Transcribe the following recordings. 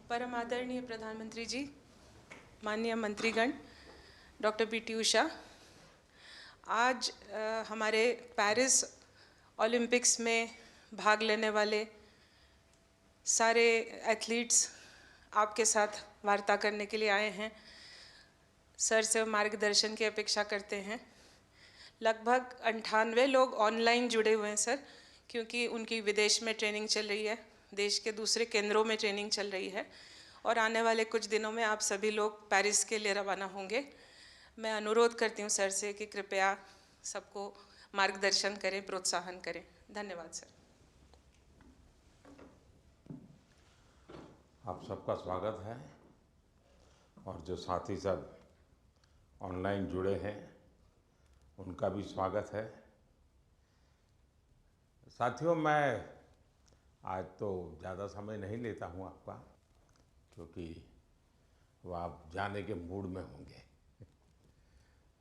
परम आदरणीय प्रधानमंत्री जी, माननीय मंत्रीगण, डॉक्टर पी.टी. उषा, आज हमारे पेरिस ओलंपिक्स में भाग लेने वाले सारे एथलीट्स आपके साथ वार्ता करने के लिए आए हैं। सर से मार्गदर्शन की अपेक्षा करते हैं। लगभग 98 लोग ऑनलाइन जुड़े हुए हैं सर, क्योंकि उनकी विदेश में ट्रेनिंग चल रही है, देश के दूसरे केंद्रों में ट्रेनिंग चल रही है और आने वाले कुछ दिनों में आप सभी लोग पेरिस के लिए रवाना होंगे। मैं अनुरोध करती हूँ सर से कि कृपया सबको मार्गदर्शन करें, प्रोत्साहन करें। धन्यवाद सर। आप सबका स्वागत है और जो साथी सब ऑनलाइन जुड़े हैं उनका भी स्वागत है। साथियों, मैं आज तो ज़्यादा समय नहीं लेता हूँ आपका, क्योंकि वो आप जाने के मूड में होंगे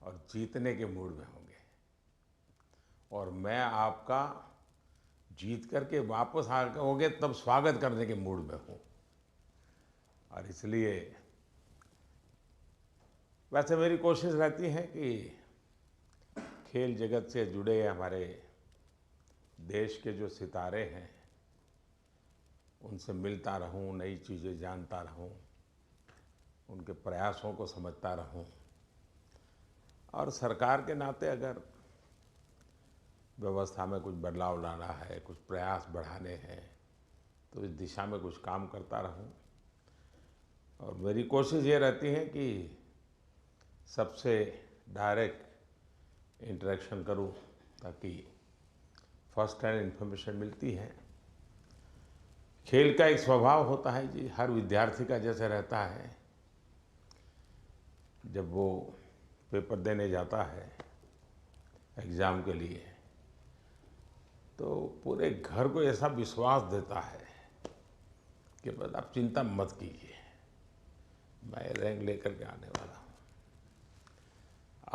और जीतने के मूड में होंगे और मैं आपका जीत करके वापस आओगे तब स्वागत करने के मूड में हूँ। और इसलिए वैसे मेरी कोशिश रहती है कि खेल जगत से जुड़े हमारे देश के जो सितारे हैं उनसे मिलता रहूं, नई चीज़ें जानता रहूं, उनके प्रयासों को समझता रहूं और सरकार के नाते अगर व्यवस्था में कुछ बदलाव लाना है, कुछ प्रयास बढ़ाने हैं तो इस दिशा में कुछ काम करता रहूं। और मेरी कोशिश ये रहती है कि सबसे डायरेक्ट इंटरेक्शन करूं, ताकि फर्स्ट हैंड इन्फॉर्मेशन मिलती है। खेल का एक स्वभाव होता है जी, हर विद्यार्थी का जैसे रहता है, जब वो पेपर देने जाता है एग्ज़ाम के लिए तो पूरे घर को ऐसा विश्वास देता है कि बस आप चिंता मत कीजिए, मैं रैंक लेकर के आने वाला हूँ।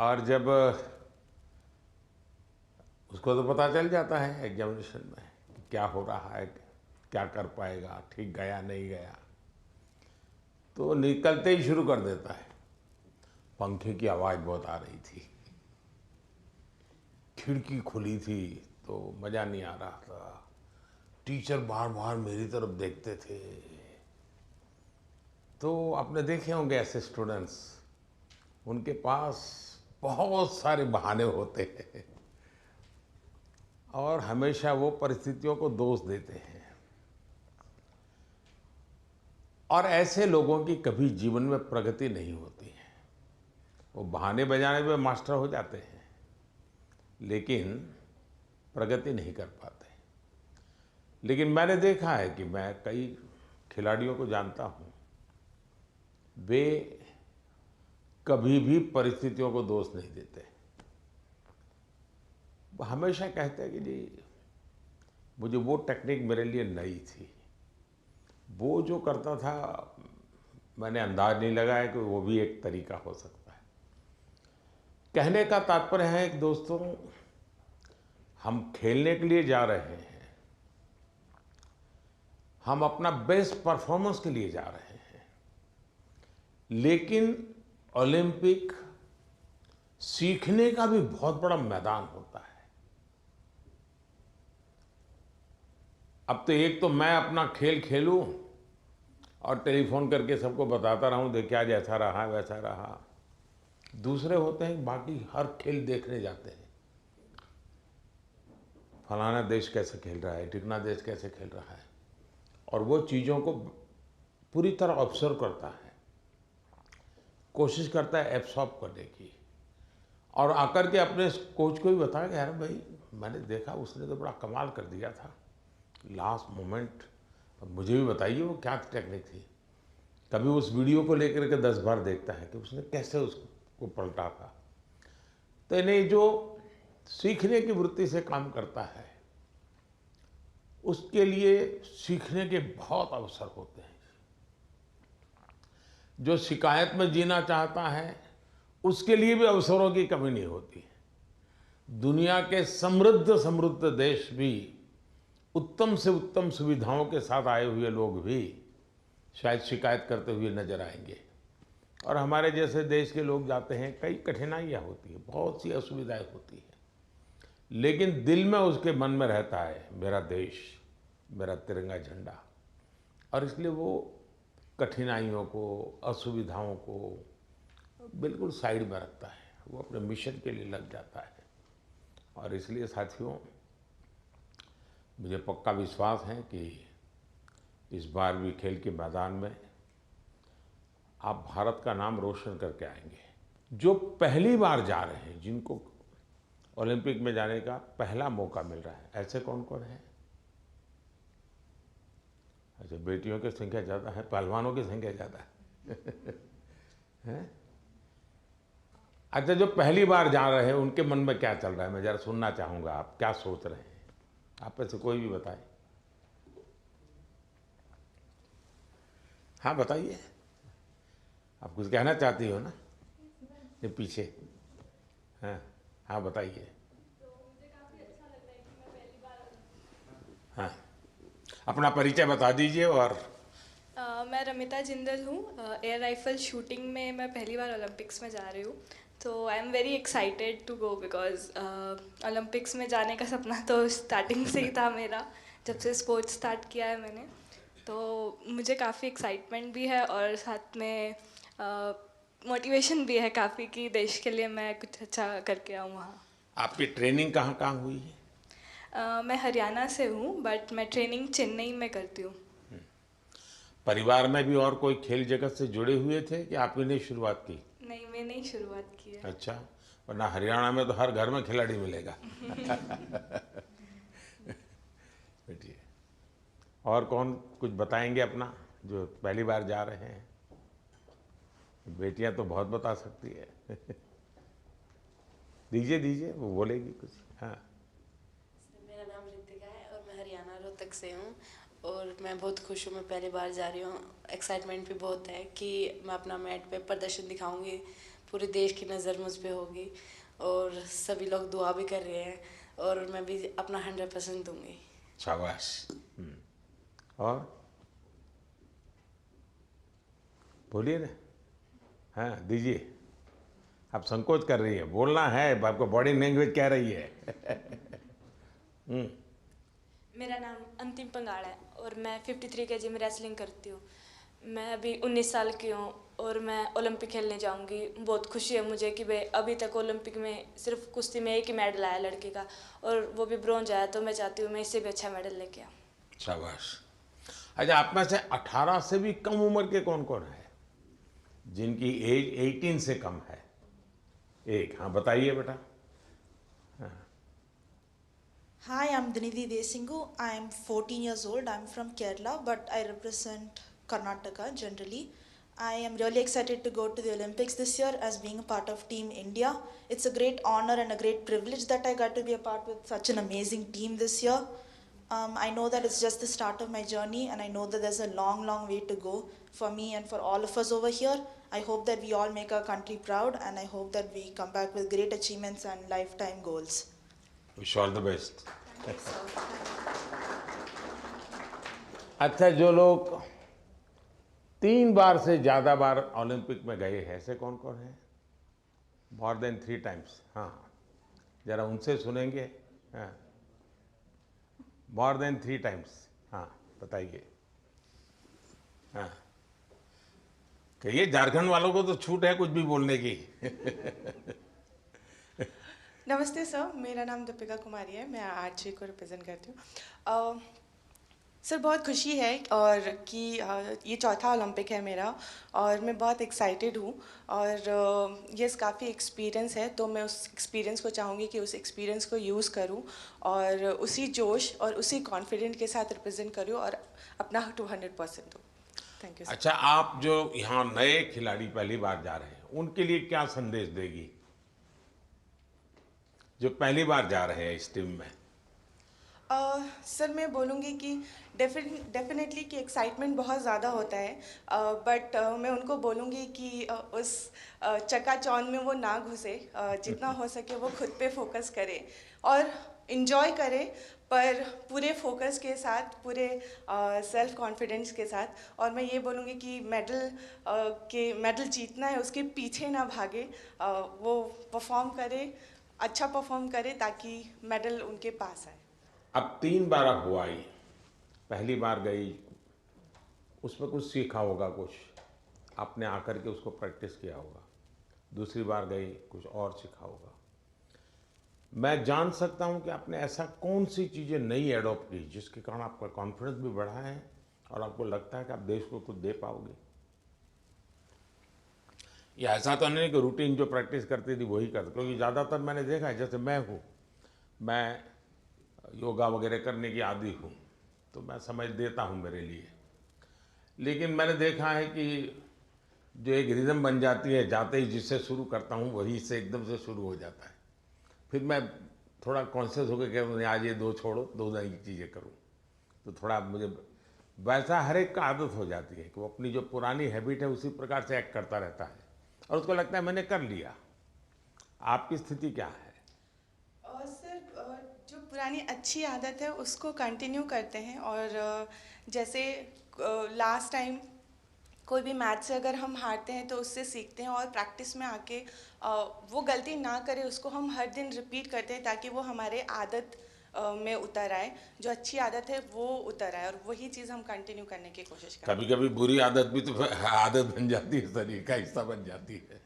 और जब उसको तो पता चल जाता है एग्जामिनेशन में कि क्या हो रहा है, क्या कर पाएगा, ठीक गया नहीं गया, तो निकलते ही शुरू कर देता है। पंखे की आवाज़ बहुत आ रही थी, खिड़की खुली थी तो मज़ा नहीं आ रहा था, टीचर बार बार मेरी तरफ देखते थे। तो आपने देखे होंगे ऐसे स्टूडेंट्स, उनके पास बहुत सारे बहाने होते हैं और हमेशा वो परिस्थितियों को दोष देते हैं। और ऐसे लोगों की कभी जीवन में प्रगति नहीं होती है। वो बहाने बजाने में मास्टर हो जाते हैं लेकिन प्रगति नहीं कर पाते। लेकिन मैंने देखा है कि मैं कई खिलाड़ियों को जानता हूँ, वे कभी भी परिस्थितियों को दोष नहीं देते। वो हमेशा कहते हैं कि जी मुझे वो टेक्निक मेरे लिए नई थी, वो जो करता था मैंने अंदाज नहीं लगाया कि वो भी एक तरीका हो सकता है। कहने का तात्पर्य है कि दोस्तों, हम खेलने के लिए जा रहे हैं, हम अपना बेस्ट परफॉर्मेंस के लिए जा रहे हैं, लेकिन ओलंपिक सीखने का भी बहुत बड़ा मैदान होता है। अब तो एक तो मैं अपना खेल खेलूं और टेलीफोन करके सबको बताता रहूं, देख क्या जैसा रहा वैसा रहा। दूसरे होते हैं बाकी हर खेल देखने जाते हैं, फलाना देश कैसे खेल रहा है, टिकना देश कैसे खेल रहा है, और वो चीज़ों को पूरी तरह ऑब्जर्व करता है, कोशिश करता है एब्सॉर्ब करने की और आकर के अपने कोच को भी बताया कि यार भाई मैंने देखा उसने तो बड़ा कमाल कर दिया था लास्ट मोमेंट, अब मुझे भी बताइए वो क्या टेक्निक थी। कभी उस वीडियो को लेकर के 10 बार देखता है कि उसने कैसे उसको पलटा था। तो इन्हें जो सीखने की वृत्ति से काम करता है उसके लिए सीखने के बहुत अवसर होते हैं। जो शिकायत में जीना चाहता है उसके लिए भी अवसरों की कमी नहीं होती। दुनिया के समृद्ध समृद्ध देश भी उत्तम से उत्तम सुविधाओं के साथ आए हुए लोग भी शायद शिकायत करते हुए नजर आएंगे। और हमारे जैसे देश के लोग जाते हैं, कई कठिनाइयाँ होती हैं, बहुत सी असुविधाएं होती हैं, लेकिन दिल में उसके मन में रहता है मेरा देश, मेरा तिरंगा झंडा। और इसलिए वो कठिनाइयों को, असुविधाओं को बिल्कुल साइड में रखता है, वो अपने मिशन के लिए लग जाता है। और इसलिए साथियों, मुझे पक्का विश्वास है कि इस बार भी खेल के मैदान में आप भारत का नाम रोशन करके आएंगे। जो पहली बार जा रहे हैं, जिनको ओलंपिक में जाने का पहला मौका मिल रहा है, ऐसे कौन कौन है? अच्छा, बेटियों की संख्या ज़्यादा है, पहलवानों की संख्या ज़्यादा है? अच्छा, जो पहली बार जा रहे हैं उनके मन में क्या चल रहा है, मैं ज़रा सुनना चाहूँगा, आप क्या सोच रहे हैं? आप में से कोई भी बताए। हाँ बताइए, आप कुछ कहना चाहती हो ना? ये पीछे, हाँ हाँ बताइए। हाँ, अपना परिचय बता दीजिए। और मैं रमिता जिंदल हूँ। एयर राइफल शूटिंग में मैं पहली बार ओलंपिक्स में जा रही हूँ, तो I am very excited to go because Olympics में जाने का सपना तो स्टार्टिंग से ही था मेरा, जब से स्पोर्ट्स स्टार्ट किया है मैंने। तो मुझे काफ़ी एक्साइटमेंट भी है और साथ में मोटिवेशन भी है काफ़ी कि देश के लिए मैं कुछ अच्छा करके आऊँ वहाँ। आपकी ट्रेनिंग कहाँ कहाँ हुई है? मैं हरियाणा से हूँ, बट मैं ट्रेनिंग चेन्नई में करती हूँ। परिवार में भी और कोई खेल जगत से जुड़े हुए थे कि आप ही ने शुरुआत की? नहीं, मैंने ही शुरुआत की है। अच्छा, वरना हरियाणा में तो हर घर में खिलाड़ी मिलेगा। बैठिए। और कौन कुछ बताएंगे अपना, जो पहली बार जा रहे हैं? बेटियां तो बहुत बता सकती है। दीजिए दीजिए, वो बोलेगी कुछ। हाँ। मेरा नाम रितिका है और मैं हरियाणा रोहतक से हूँ और मैं बहुत खुश हूँ, मैं पहली बार जा रही हूँ। एक्साइटमेंट भी बहुत है कि मैं अपना मैट पे प्रदर्शन दिखाऊंगी, पूरे देश की नज़र मुझ पे होगी और सभी लोग दुआ भी कर रहे हैं और मैं भी अपना 100% दूंगी। शाबाश। और बोलिए ना। हाँ दीजिए, आप संकोच कर रही है, बोलना है, आपको बॉडी लैंग्वेज कह रही है। मेरा नाम अंतिम पंगाड़ है और मैं 53 केजी में रेसलिंग करती हूँ। मैं अभी 19 साल की हूँ और मैं ओलंपिक खेलने जाऊँगी। बहुत खुशी है मुझे कि भाई अभी तक ओलंपिक में सिर्फ कुश्ती में एक ही मेडल आया लड़के का, और वो भी ब्रॉन्ज आया, तो मैं चाहती हूँ मैं इससे भी अच्छा मेडल लेके आऊँ। शाबाश। अच्छा, आप में से 18 से भी कम उम्र के कौन कौन है जिनकी एज 18 से कम है? एक, हाँ बताइए बेटा। Hi, I'm Dinidhi Desingu. I'm 14 years old. I'm from Kerala, but I represent Karnataka generally. I am really excited to go to the Olympics this year as being a part of Team India. It's a great honor and a great privilege that I got to be a part with such an amazing team this year. I know that it's just the start of my journey, and I know that there's a long, long way to go for me and for all of us over here. I hope that we all make our country proud, and I hope that we come back with great achievements and lifetime goals. Wish all the best. अच्छा, जो लोग 3 बार से ज़्यादा बार Olympic में गए हैं, ऐसे कौन कौन हैं? More than 3 times. हाँ, जरा उनसे सुनेंगे। हाँ, मोर देन 3 टाइम्स। हाँ बताइए। हाँ कहिए, झारखंड वालों को तो छूट है कुछ भी बोलने की। नमस्ते सर, मेरा नाम दीपिका कुमारी है, मैं आर्चरी को रिप्रेजेंट करती हूँ। सर बहुत खुशी है और कि ये चौथा ओलंपिक है मेरा और मैं बहुत एक्साइटेड हूँ और ये काफ़ी एक्सपीरियंस है, तो मैं उस एक्सपीरियंस को चाहूँगी कि उस एक्सपीरियंस को यूज़ करूँ और उसी जोश और उसी कॉन्फिडेंट के साथ रिप्रेजेंट करूँ और अपना 200% दूँ। Thank you sir. अच्छा, आप जो यहाँ नए खिलाड़ी पहली बार जा रहे हैं, उनके लिए क्या संदेश देगी, जो पहली बार जा रहे हैं इस टीम में? सर मैं बोलूँगी कि डेफिनेटली कि एक्साइटमेंट बहुत ज़्यादा होता है, बट मैं उनको बोलूँगी कि उस चकाचौंध में वो ना घुसे, जितना हो सके वो खुद पे फोकस करे और इन्जॉय करे, पर पूरे फोकस के साथ, पूरे सेल्फ कॉन्फिडेंस के साथ। और मैं ये बोलूँगी कि मेडल जीतना है उसके पीछे ना भागे, वो परफॉर्म करे, अच्छा परफॉर्म करे ताकि मेडल उनके पास आए। अब 3 बार आप हुआ ही, पहली बार गई, उसमें कुछ सीखा होगा, कुछ आपने आकर के उसको प्रैक्टिस किया होगा। दूसरी बार गई, कुछ और सीखा होगा। मैं जान सकता हूं कि आपने ऐसा कौन सी चीज़ें नई एडॉप्ट की जिसके कारण आपका कॉन्फिडेंस भी बढ़ा है और आपको लगता है कि आप देश को कुछ दे पाओगे? या ऐसा तो नहीं कि रूटीन जो प्रैक्टिस करती थी वही करते, क्योंकि ज़्यादातर मैंने देखा है, जैसे मैं योगा वगैरह करने की आदी हूँ, तो मैं समझ देता हूँ मेरे लिए। लेकिन मैंने देखा है कि जो एक रिदम बन जाती है, जाते ही जिससे शुरू करता हूँ वही से एकदम से शुरू हो जाता है। फिर मैं थोड़ा कॉन्शियस होकर कहता हूँ आज ये 2 छोड़ो, 2 नई चीज़ें करूँ। तो थोड़ा मुझे वैसा हर एक का आदत हो जाती है कि वो अपनी जो पुरानी हैबिट है उसी प्रकार से एक्ट करता रहता है और उसको लगता है मैंने कर लिया। आपकी स्थिति क्या है? सर, जो पुरानी अच्छी आदत है उसको कंटिन्यू करते हैं, और जैसे लास्ट टाइम कोई भी मैच से अगर हम हारते हैं तो उससे सीखते हैं और प्रैक्टिस में आके वो गलती ना करें, उसको हम हर दिन रिपीट करते हैं ताकि वो हमारे आदत में उतर आए, जो अच्छी आदत है वो उतर आए, और वही चीज़ हम कंटिन्यू करने की कोशिश करते हैं। कभी कभी बुरी आदत भी तो आदत बन जाती है, शरीर का हिस्सा बन जाती है।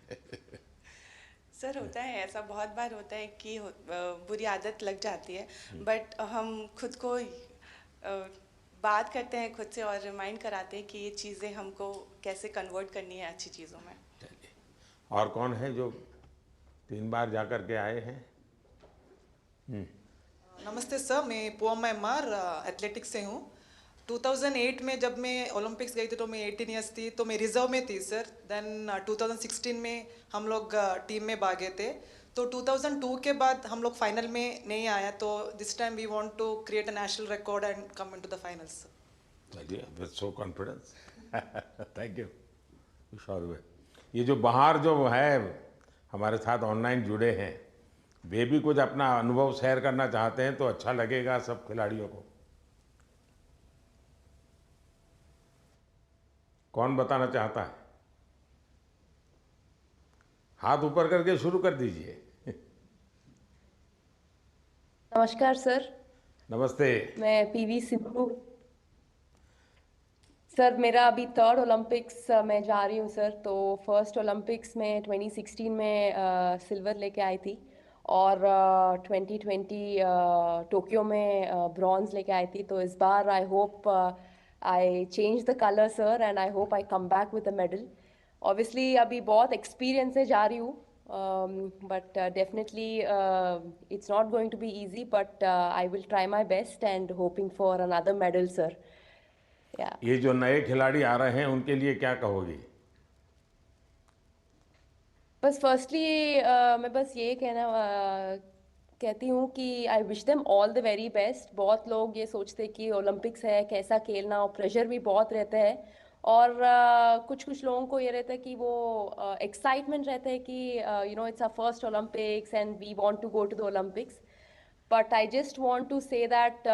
सर होता है ऐसा, बहुत बार होता है कि बुरी आदत लग जाती है, बट हम खुद को बात करते हैं खुद से और रिमाइंड कराते हैं कि ये चीज़ें हमको कैसे कन्वर्ट करनी है अच्छी चीज़ों में। चलिए, और कौन है जो 3 बार जा कर के आए हैं? नमस्ते सर, मैं पोम एमआर एथलेटिक्स से हूँ। 2008 में जब मैं ओलंपिक्स गई थी तो मैं 18 ईयर्स थी, तो मैं रिजर्व में थी सर। देन 2016 में हम लोग टीम में भागे थे, तो 2002 के बाद हम लोग फाइनल में नहीं आया, तो this time we want to create a national record and come into the finals. चलिए, with so confidence. Thank you. Sure. ये जो बाहर जो है हमारे साथ ऑनलाइन जुड़े हैं, वे भी कुछ अपना अनुभव शेयर करना चाहते हैं तो अच्छा लगेगा सब खिलाड़ियों को। कौन बताना चाहता है? हाथ ऊपर करके शुरू कर दीजिए। नमस्कार सर। नमस्ते। मैं पीवी सिंधु। सर मेरा अभी 3rd ओलंपिक्स में जा रही हूँ सर। तो फर्स्ट ओलंपिक्स में 2016 में सिल्वर लेके आई थी, और 2020 टोक्यो में ब्रॉन्ज लेके आई थी। तो इस बार I hope I change the colour sir, and I hope I come back with the medal. Obviously अभी बहुत एक्सपीरियंस से जा रही हूँ, but definitely it's not going to be easy, but I will try my best and hoping for another medal sir. Yeah. ये जो नए खिलाड़ी आ रहे हैं उनके लिए क्या कहोगी? बस फर्स्टली मैं बस ये कहती हूँ कि I wish them all the very best. बहुत लोग ये सोचते कि ओलंपिक्स है कैसा खेलना, और प्रेशर भी बहुत रहता है, और कुछ लोगों को ये रहता है कि वो एक्साइटमेंट रहता है कि you know it's a first Olympics and we want to go to the Olympics. But I just want to say that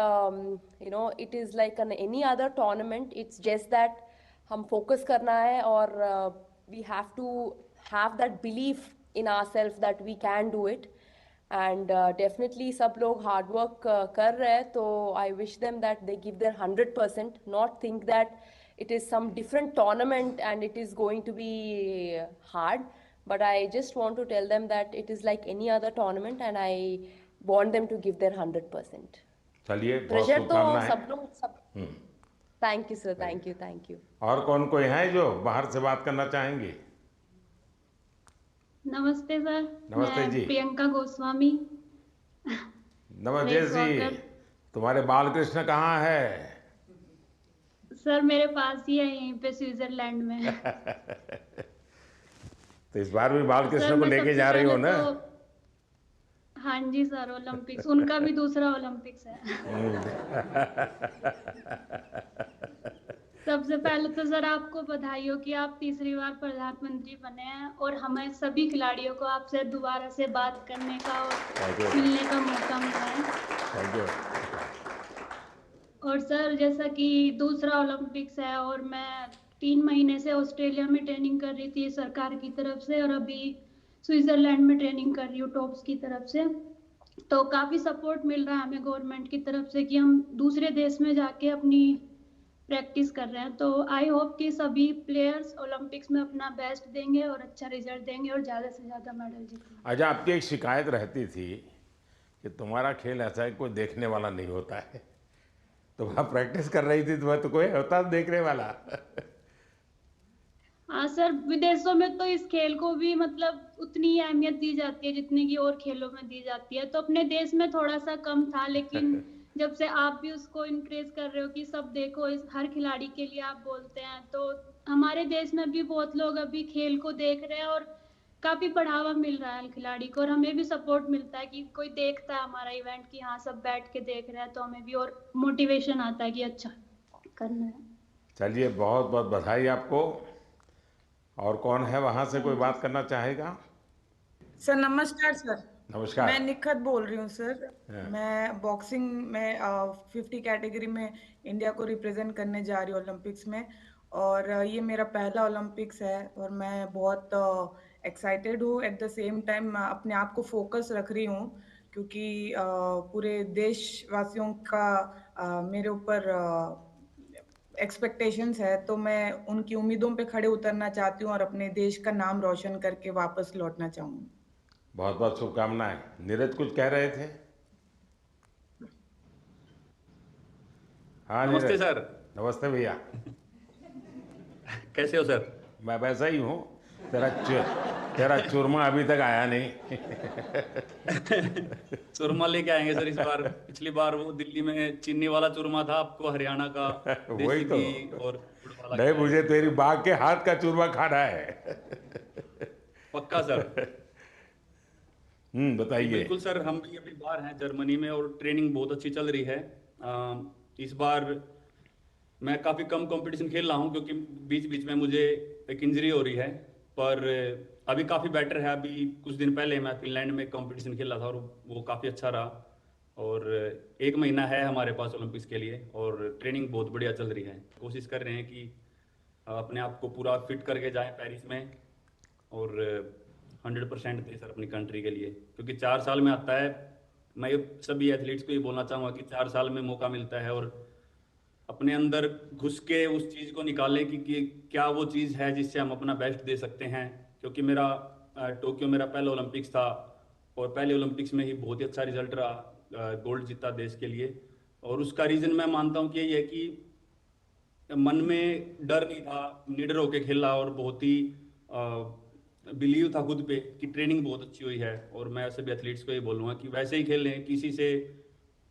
you know it is like any other tournament. It's just that हम focus करना है, और we have to have that belief in ourselves that we can do it. And definitely सब लोग hard work कर रहे हैं, तो I wish them that they give their 100%, not think that it is some different tournament and it is going to be hard. But I just want to tell them that it is like any other tournament, and I want them to give their 100%. चलिए, बहुत pressure तो शुभकामनाएं। सब लोग सब। Thank you sir, thank you. और कौन कोई है जो बाहर से बात करना चाहेंगे? नमस्ते सर। नमस्ते मैं जी। प्रियंका गोस्वामी। नमस्ते जी। तुम्हारे बालकृष्ण कहाँ है? सर मेरे पास ही है, यहीं पे स्विट्जरलैंड में। तो इस बार भी बालकृष्ण को लेके जा रही हो ना? हाँ जी सर, ओलंपिक्स उनका भी दूसरा ओलंपिक्स है। सबसे पहले तो सर आपको बधाई हो कि आप तीसरी बार प्रधानमंत्री बने हैं और हमें सभी खिलाड़ियों को आपसे दोबारा से बात करने का और मिलने का मौका मिला है। Thank you. और सर जैसा कि दूसरा ओलंपिक्स है और मैं 3 महीने से ऑस्ट्रेलिया में ट्रेनिंग कर रही थी सरकार की तरफ से, और अभी स्विट्जरलैंड में ट्रेनिंग कर रही हूँ टॉप्स की तरफ से। तो काफ़ी सपोर्ट मिल रहा है हमें गवर्नमेंट की तरफ से कि हम दूसरे देश में जाके अपनी प्रैक्टिस कर रहे हैं। तो आई होप कि सभी प्लेयर्स ओलंपिक्स में अपना बेस्ट देंगे और अच्छा रिजल्ट देंगे और ज़्यादा से ज़्यादा मेडल जीतेंगे। अच्छा, आपकी एक शिकायत रहती थी कि तुम्हारा खेल ऐसा है कोई देखने वाला नहीं होता है। तो वहाँ प्रैक्टिस कर रही थी तो कोई होता देखने वाला? हाँ सर, विदेशों में तो इस खेल को भी मतलब उतनी ही अहमियत दी जाती है जितनी की और खेलों में दी जाती है। तो अपने देश में थोड़ा सा कम था, लेकिन जब से आप भी उसको इनक्रेज कर रहे हो कि सब देखो, इस हर खिलाड़ी के लिए आप बोलते हैं, तो हमारे देश में भी बहुत लोग अभी खेल को देख रहे हैं और काफी बढ़ावा मिल रहा है खिलाड़ी को। और हमें भी सपोर्ट मिलता है कि कोई देखता है हमारा इवेंट कि हाँ सब बैठ के देख रहे हैं, तो हमें भी और मोटिवेशन आता है कि अच्छा करना है। चलिए, बहुत बहुत बधाई आपको। और कौन है वहाँ से कोई बात करना चाहेगा? सर नमस्कार सर। नमस्कार। मैं निखत बोल रही हूँ सर। मैं बॉक्सिंग में 50 कैटेगरी में इंडिया को रिप्रेजेंट करने जा रही हूँ ओलंपिक्स में, और ये मेरा पहला ओलंपिक्स है और मैं बहुत एक्साइटेड हूँ। एट द सेम टाइम अपने आप को फोकस रख रही हूँ क्योंकि पूरे देशवासियों का मेरे ऊपर एक्सपेक्टेशंस है, तो मैं उनकी उम्मीदों पे खड़े उतरना चाहती हूँ और अपने देश का नाम रोशन करके वापस लौटना चाहूँगी। बहुत बहुत शुभकामनाएं। नीरज कुछ कह रहे थे? हाँ नमस्ते नीरज। सर। नमस्ते भैया। कैसे हो सर? मैं वैसा ही हूँ। तेरा चूरमा अभी तक आया नहीं। चूरमा लेके आएंगे सर इस बार। पिछली बार वो दिल्ली में चीनी वाला चूरमा था, आपको हरियाणा का वही देसी तो। घी और गुड़ वाला नहीं, मुझे तेरी बाघ के हाथ का चूरमा खाना है। पक्का सर। बताइए। बिल्कुल सर, हम भी अभी बाहर हैं जर्मनी में और ट्रेनिंग बहुत अच्छी चल रही है। इस बार मैं काफ़ी कम कंपटीशन खेल रहा हूँ क्योंकि बीच बीच में मुझे एक इंजरी हो रही है, पर अभी काफ़ी बेटर है। अभी कुछ दिन पहले मैं फिनलैंड में कंपटीशन खेला था और वो काफ़ी अच्छा रहा। और 1 महीना है हमारे पास ओलंपिक्स के लिए और ट्रेनिंग बहुत बढ़िया चल रही है। कोशिश कर रहे हैं कि अपने आप को पूरा फिट करके जाएं पेरिस में और 100% दें सर अपनी कंट्री के लिए, क्योंकि 4 साल में आता है। मैं सभी एथलीट्स को ये बोलना चाहूँगा कि 4 साल में मौका मिलता है और अपने अंदर घुस के उस चीज़ को निकालें कि क्या वो चीज़ है जिससे हम अपना बेस्ट दे सकते हैं। क्योंकि मेरा टोक्यो मेरा पहला ओलंपिक्स था और पहले ओलंपिक्स में ही बहुत ही अच्छा रिजल्ट रहा, गोल्ड जीता देश के लिए। और उसका रीज़न मैं मानता हूँ कि यही है कि मन में डर नहीं था, निडर होके खेला और बहुत ही बिलीव था खुद पे कि ट्रेनिंग बहुत अच्छी हुई है। और मैं सभी एथलीट्स को ये बोलूँगा कि वैसे ही खेलें, किसी से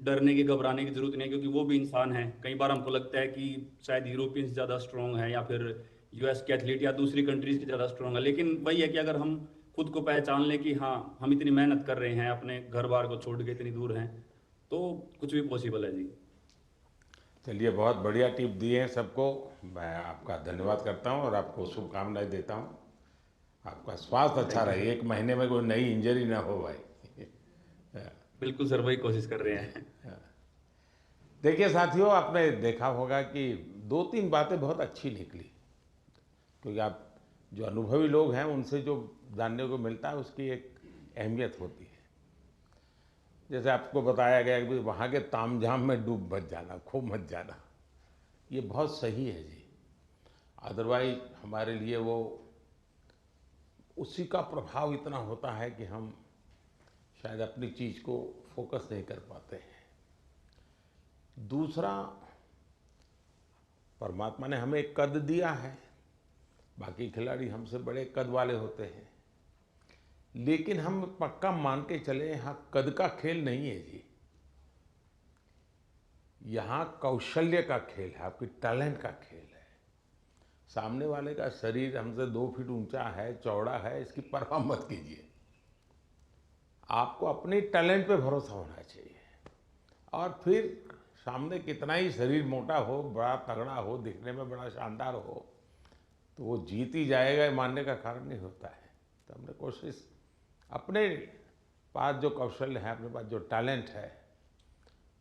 डरने की घबराने की जरूरत नहीं है, क्योंकि वो भी इंसान है। कई बार हमको लगता है कि शायद यूरोपियंस ज़्यादा स्ट्रॉन्ग है या फिर यूएस के एथलीट या दूसरी कंट्रीज़ के ज़्यादा स्ट्रॉन्ग है, लेकिन वही है कि अगर हम खुद को पहचान लें कि हाँ हम इतनी मेहनत कर रहे हैं, अपने घर बार को छोड़ के इतनी दूर हैं, तो कुछ भी पॉसिबल है जी। चलिए, बहुत बढ़िया टिप दिए हैं सबको। मैं आपका धन्यवाद करता हूं और आपको शुभकामनाएं देता हूं। आपका स्वास्थ्य अच्छा रहे, 1 महीने में कोई नई इंजरी ना हो भाई। बिल्कुल सर, वही कोशिश कर रहे हैं। देखिए साथियों, आपने देखा होगा कि 2-3 बातें बहुत अच्छी निकली, क्योंकि आप जो अनुभवी लोग हैं उनसे जो जानने को मिलता है उसकी एक अहमियत होती है। जैसे आपको बताया गया कि वहाँ के तामझाम में डूब मत जाना, खो मत जाना, ये बहुत सही है जी। अदरवाइज हमारे लिए वो उसी का प्रभाव इतना होता है कि हम शायद अपनी चीज़ को फोकस नहीं कर पाते हैं। दूसरा, परमात्मा ने हमें एक कद दिया है, बाकी खिलाड़ी हमसे बड़े कद वाले होते हैं, लेकिन हम पक्का मान के चले यहाँ कद का खेल नहीं है जी। यहाँ कौशल्य का खेल है, आपकी टैलेंट का खेल है। सामने वाले का शरीर हमसे 2 फीट ऊंचा है, चौड़ा है, इसकी परवाह मत कीजिए। आपको अपने टैलेंट पे भरोसा होना चाहिए। और फिर सामने कितना ही शरीर मोटा हो, बड़ा तगड़ा हो, दिखने में बड़ा शानदार हो, तो वो जीत ही जाएगा, ये मानने का कारण नहीं होता है। तो हमने कोशिश, अपने पास जो कौशल है, अपने पास जो टैलेंट है,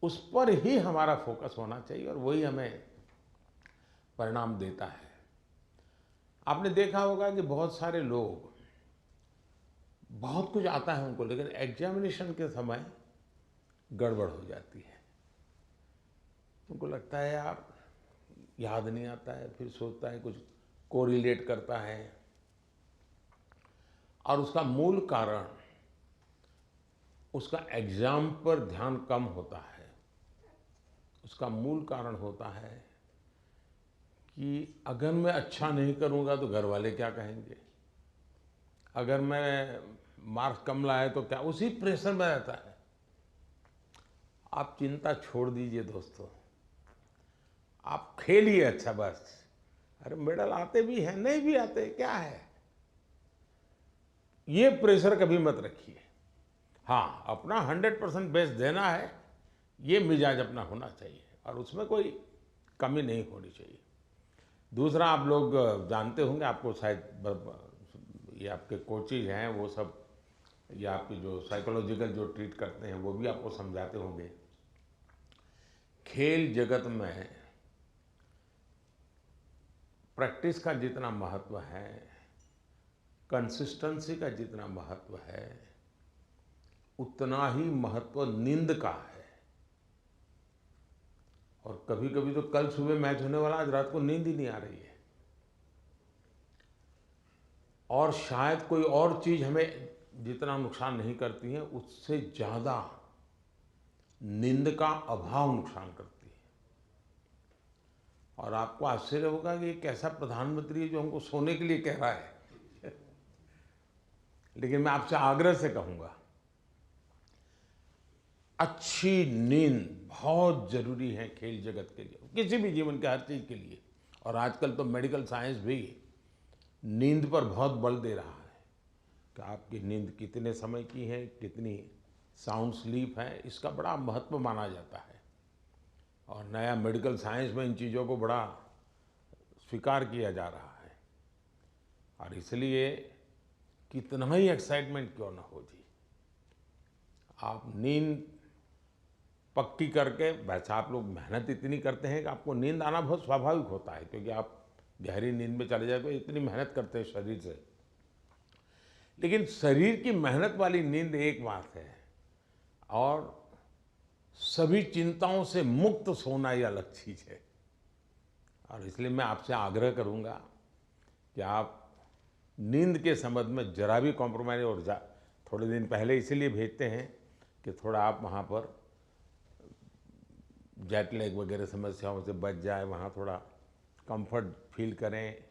उस पर ही हमारा फोकस होना चाहिए और वही हमें परिणाम देता है। आपने देखा होगा कि बहुत सारे लोग, बहुत कुछ आता है उनको, लेकिन एग्जामिनेशन के समय गड़बड़ हो जाती है। उनको लगता है यार याद नहीं आता है, फिर सोचता है कुछ कोरिलेट करता है, और उसका मूल कारण उसका एग्जाम पर ध्यान कम होता है। उसका मूल कारण होता है कि अगर मैं अच्छा नहीं करूंगा तो घर वाले क्या कहेंगे, अगर मैं मार्क्स कम लाए तो क्या, उसी प्रेशर में रहता है। आप चिंता छोड़ दीजिए दोस्तों, आप खेलिए अच्छा बस। अरे मेडल आते भी हैं, नहीं भी आते, क्या है, ये प्रेशर कभी मत रखिए। हाँ, अपना 100% बेस्ट देना है, ये मिजाज अपना होना चाहिए और उसमें कोई कमी नहीं होनी चाहिए। दूसरा, आप लोग जानते होंगे, आपको शायद ये आपके कोचेज हैं वो सब, या आपके जो साइकोलॉजिकल जो ट्रीट करते हैं वो भी आपको समझाते होंगे, खेल जगत में प्रैक्टिस का जितना महत्व है, कंसिस्टेंसी का जितना महत्व है, उतना ही महत्व नींद का है। और कभी कभी तो कल सुबह मैच होने वाला, आज रात को नींद ही नहीं आ रही है। और शायद कोई और चीज हमें जितना नुकसान नहीं करती है, उससे ज्यादा नींद का अभाव नुकसान करती है। और आपको आश्चर्य होगा कि एक ऐसा प्रधानमंत्री है जो हमको सोने के लिए कह रहा है लेकिन मैं आपसे आग्रह से कहूंगा, अच्छी नींद बहुत जरूरी है खेल जगत के लिए, किसी भी जीवन के हर चीज के लिए। और आजकल तो मेडिकल साइंस भी नींद पर बहुत बल दे रहा है कि आपकी नींद कितने समय की है, कितनी साउंड स्लीप है, इसका बड़ा महत्व माना जाता है। और नया मेडिकल साइंस में इन चीज़ों को बड़ा स्वीकार किया जा रहा है। और इसलिए कितना ही एक्साइटमेंट क्यों ना हो जी, आप नींद पक्की करके, वैसे आप लोग मेहनत इतनी करते हैं कि आपको नींद आना बहुत स्वाभाविक होता है, क्योंकि आप गहरी नींद में चले जाए तो इतनी मेहनत करते हैं शरीर से। लेकिन शरीर की मेहनत वाली नींद एक बात है, और सभी चिंताओं से मुक्त सोना ये अलग चीज है। और इसलिए मैं आपसे आग्रह करूंगा कि आप नींद के संबंध में जरा भी कॉम्प्रोमाइज, और थोड़े दिन पहले इसीलिए भेजते हैं कि थोड़ा आप वहाँ पर जेट लैग वगैरह समस्याओं से बच जाए, वहाँ थोड़ा कंफर्ट फील करें,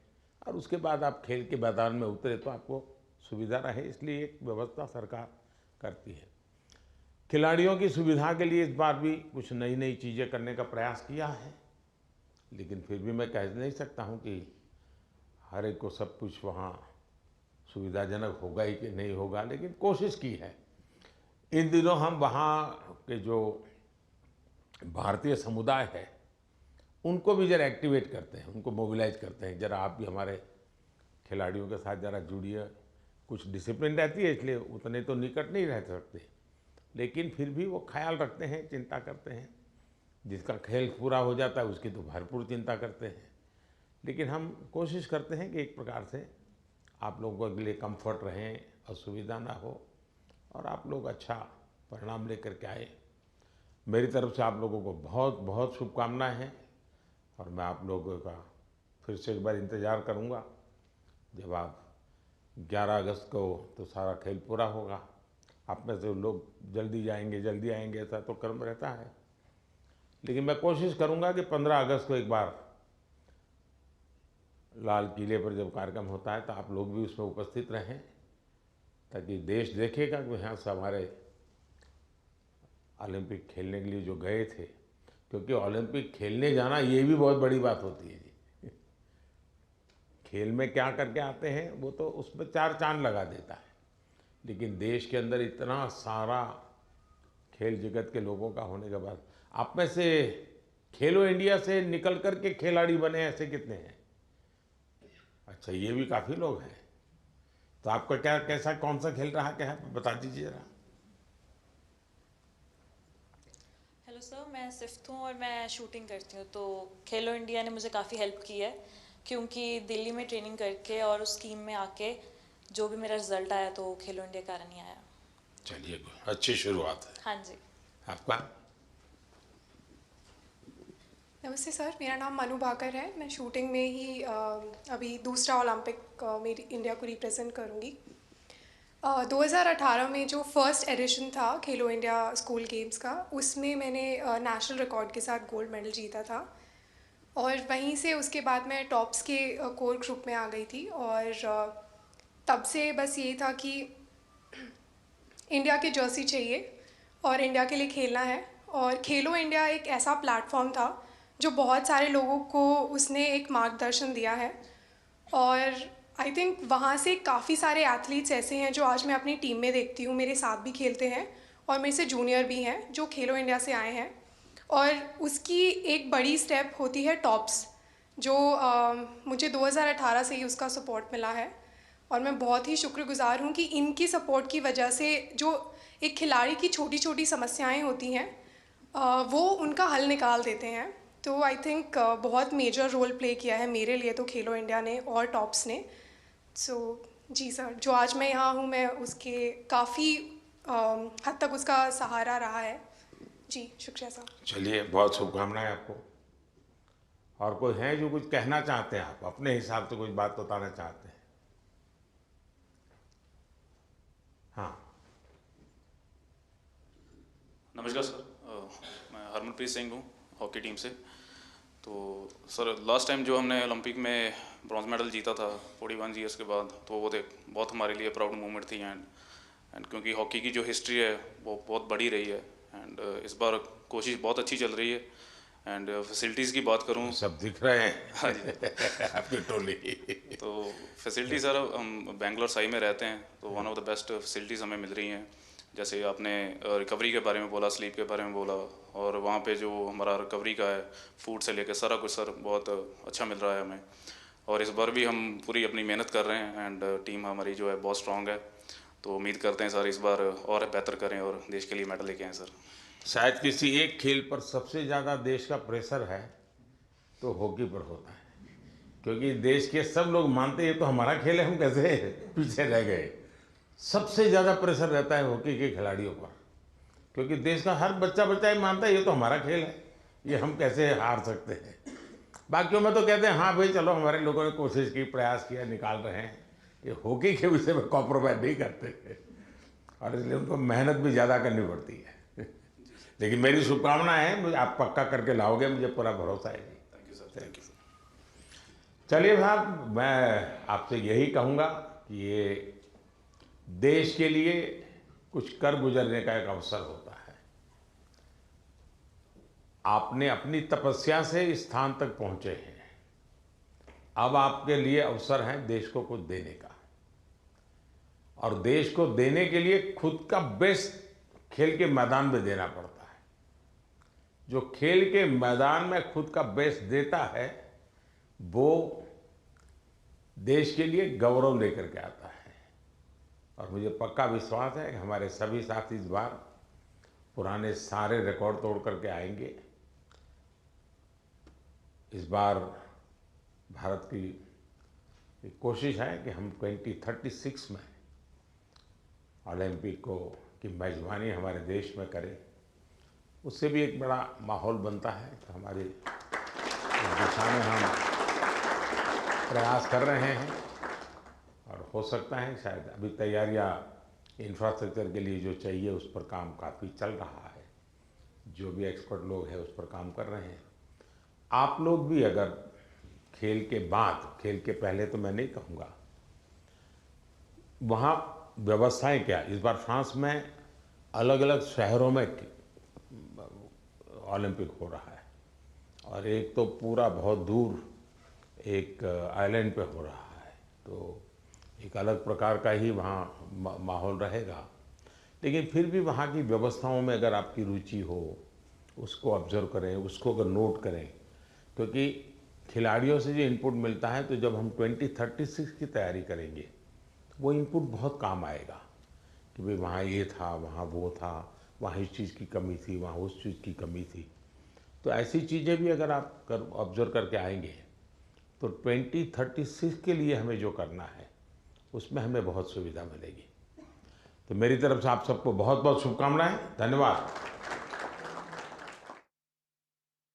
और उसके बाद आप खेल के मैदान में उतरे तो आपको सुविधा रहे, इसलिए एक व्यवस्था सरकार करती है। खिलाड़ियों की सुविधा के लिए इस बार भी कुछ नई नई चीज़ें करने का प्रयास किया है, लेकिन फिर भी मैं कह नहीं सकता हूँ कि हर एक को सब कुछ वहाँ सुविधाजनक होगा ही कि नहीं होगा, लेकिन कोशिश की है। इन दिनों हम वहाँ के जो भारतीय समुदाय है उनको भी जरा एक्टिवेट करते हैं, उनको मोबिलाइज करते हैं, जरा आप भी हमारे खिलाड़ियों के साथ जरा जुड़िए। कुछ डिसिप्लिन रहती है, इसलिए उतने तो निकट नहीं रह सकते, लेकिन फिर भी वो ख्याल रखते हैं, चिंता करते हैं। जिसका खेल पूरा हो जाता है उसकी तो भरपूर चिंता करते हैं। लेकिन हम कोशिश करते हैं कि एक प्रकार से आप लोगों के लिए कंफर्ट रहें, असुविधा ना हो, और आप लोग अच्छा परिणाम लेकर के आए। मेरी तरफ से आप लोगों को बहुत बहुत शुभकामनाएं हैं, और मैं आप लोगों का फिर से एक बार इंतज़ार करूंगा जब आप 11 अगस्त को तो सारा खेल पूरा होगा। आप में से लोग जल्दी आएंगे, ऐसा तो क्रम रहता है, लेकिन मैं कोशिश करूंगा कि 15 अगस्त को एक बार लाल किले पर जब कार्यक्रम होता है तो आप लोग भी उसमें उपस्थित रहें, ताकि देश देखेगा कि यहाँ से हमारे ओलंपिक खेलने के लिए जो गए थे, क्योंकि ओलंपिक खेलने जाना ये भी बहुत बड़ी बात होती है जी। खेल में क्या करके आते हैं वो तो उसमें 4 चांद लगा देता है, लेकिन देश के अंदर इतना सारा खेल जगत के लोगों का होने के बाद आप में से खेलो इंडिया से निकल कर के खिलाड़ी बने ऐसे कितने हैं? अच्छा, ये भी काफ़ी लोग हैं। तो आपका क्या कैसा कौन सा खेल रहा क्या है, बता दीजिए जरा। हेलो सर, मैं सिफ्थ हूँ और मैं शूटिंग करती हूँ। तो खेलो इंडिया ने मुझे काफ़ी हेल्प की है, क्योंकि दिल्ली में ट्रेनिंग करके और उस टीम में आके जो भी मेरा रिजल्ट आया तो खेलो इंडिया कारण ही आया। चलिए, अच्छी शुरुआत है। हाँ जी। आपका? नमस्ते सर, मेरा नाम मनु भाकर है। मैं शूटिंग में ही अभी दूसरा ओलंपिक मेरी इंडिया को रिप्रेजेंट करूँगी। 2018 में जो फर्स्ट एडिशन था खेलो इंडिया स्कूल गेम्स का, उसमें मैंने नेशनल रिकॉर्ड के साथ गोल्ड मेडल जीता था। और वहीं से उसके बाद मैं टॉप्स के कोर ग्रुप में आ गई थी। और तब से बस यही था कि इंडिया की जर्सी चाहिए और इंडिया के लिए खेलना है। और खेलो इंडिया एक ऐसा प्लेटफॉर्म था जो बहुत सारे लोगों को उसने एक मार्गदर्शन दिया है। और आई थिंक वहाँ से काफ़ी सारे एथलीट्स ऐसे हैं जो आज मैं अपनी टीम में देखती हूँ, मेरे साथ भी खेलते हैं और मेरे से जूनियर भी हैं जो खेलो इंडिया से आए हैं। और उसकी एक बड़ी स्टेप होती है टॉप्स, जो मुझे 2018 से ही उसका सपोर्ट मिला है। और मैं बहुत ही शुक्रगुजार हूँ कि इनकी सपोर्ट की वजह से जो एक खिलाड़ी की छोटी छोटी समस्याएं होती हैं वो उनका हल निकाल देते हैं। तो आई थिंक बहुत मेजर रोल प्ले किया है मेरे लिए तो खेलो इंडिया ने और टॉप्स ने। सो जी सर, जो आज मैं यहाँ हूँ मैं उसके काफ़ी हद तक उसका सहारा रहा है। जी शुक्रिया सर। चलिए, बहुत शुभकामनाएं आपको। और कोई हैं जो कुछ कहना चाहते हैं, आप अपने हिसाब से कुछ बात बताना चाहते हैं? हाँ, नमस्कार सर, मैं हरमनप्रीत सिंह हूँ हॉकी टीम से। तो सर, लास्ट टाइम जो हमने ओलंपिक में ब्रॉन्ज मेडल जीता था 41 ईयर्स के बाद, तो वो बहुत हमारे लिए प्राउड मोमेंट थी। एंड क्योंकि हॉकी की जो हिस्ट्री है वो बहुत बड़ी रही है। एंड इस बार कोशिश बहुत अच्छी चल रही है। एंड फैसिलिटीज़ की बात करूँ, सब दिख रहे हैं। हाँ जी आपकी टोली। तो फैसिलिटी सर, हम बेंगलोर साई में रहते हैं, तो one of the best facilities हमें मिल रही हैं। जैसे आपने रिकवरी के बारे में बोला, स्लीप के बारे में बोला, और वहाँ पे जो हमारा रिकवरी का है, फूड से लेकर सारा कुछ सर बहुत अच्छा मिल रहा है हमें। और इस बार भी हम पूरी अपनी मेहनत कर रहे हैं एंड टीम हमारी जो है बहुत स्ट्रांग है। तो उम्मीद करते हैं सर इस बार और बेहतर करें और देश के लिए मेडल लेके आएँ सर। शायद किसी एक खेल पर सबसे ज़्यादा देश का प्रेशर है तो हॉकी पर होता है, क्योंकि देश के सब लोग मानते हैं तो हमारा खेल है, हम कैसे पीछे रह गए। सबसे ज़्यादा प्रेशर रहता है हॉकी के खिलाड़ियों पर, क्योंकि देश का हर बच्चा ही मानता है ये तो हमारा खेल है, ये हम कैसे हार सकते हैं। बाकियों में तो कहते हैं हाँ भाई चलो हमारे लोगों ने कोशिश की, प्रयास किया, निकाल रहे हैं। ये हॉकी के विषय में कॉम्प्रोमाइज़ नहीं करते और इसलिए उनको मेहनत भी ज़्यादा करनी पड़ती है। लेकिन मेरी शुभकामना है, मुझे आप पक्का करके लाओगे, मुझे पूरा भरोसा है जी। Thank you sir, thank you. चलिए साहब, मैं आपसे यही कहूँगा कि ये देश के लिए कुछ कर गुजरने का एक अवसर होता है। आपने अपनी तपस्या से इस स्थान तक पहुँचे हैं, अब आपके लिए अवसर है देश को कुछ देने का। और देश को देने के लिए खुद का बेस्ट खेल के मैदान में देना पड़ता है। जो खेल के मैदान में खुद का बेस्ट देता है वो देश के लिए गौरव लेकर के आता है। और मुझे पक्का विश्वास है कि हमारे सभी साथी इस बार पुराने सारे रिकॉर्ड तोड़ करके आएंगे। इस बार भारत की कोशिश है कि हम 2036 में ओलंपिक की मेजबानी हमारे देश में करें। उससे भी एक बड़ा माहौल बनता है। तो हमारी इस दिशा में हम प्रयास कर रहे हैं और हो सकता है शायद अभी तैयारियां इंफ्रास्ट्रक्चर के लिए जो चाहिए उस पर काम काफ़ी चल रहा है। जो भी एक्सपर्ट लोग हैं उस पर काम कर रहे हैं। आप लोग भी अगर खेल के बाद, खेल के पहले तो मैं नहीं कहूँगा, वहाँ व्यवस्थाएं क्या, इस बार फ्रांस में अलग अलग शहरों में ओलंपिक हो रहा है और एक तो पूरा बहुत दूर एक आइलैंड पे हो रहा है। तो एक अलग प्रकार का ही वहाँ माहौल रहेगा, लेकिन फिर भी वहाँ की व्यवस्थाओं में अगर आपकी रुचि हो, उसको ऑब्जर्व करें, उसको अगर नोट करें, क्योंकि खिलाड़ियों से जो इनपुट मिलता है, तो जब हम 2036 की तैयारी करेंगे तो वो इनपुट बहुत काम आएगा कि भाई वहाँ ये था, वहाँ वो था, वहाँ इस चीज़ की कमी थी, वहाँ उस चीज़ की कमी थी। तो ऐसी चीज़ें भी अगर आप ऑब्जर्व करके आएंगे तो 2036 के लिए हमें जो करना है उसमें हमें बहुत सुविधा मिलेगी। तो मेरी तरफ से आप सबको बहुत बहुत शुभकामनाएं। धन्यवाद।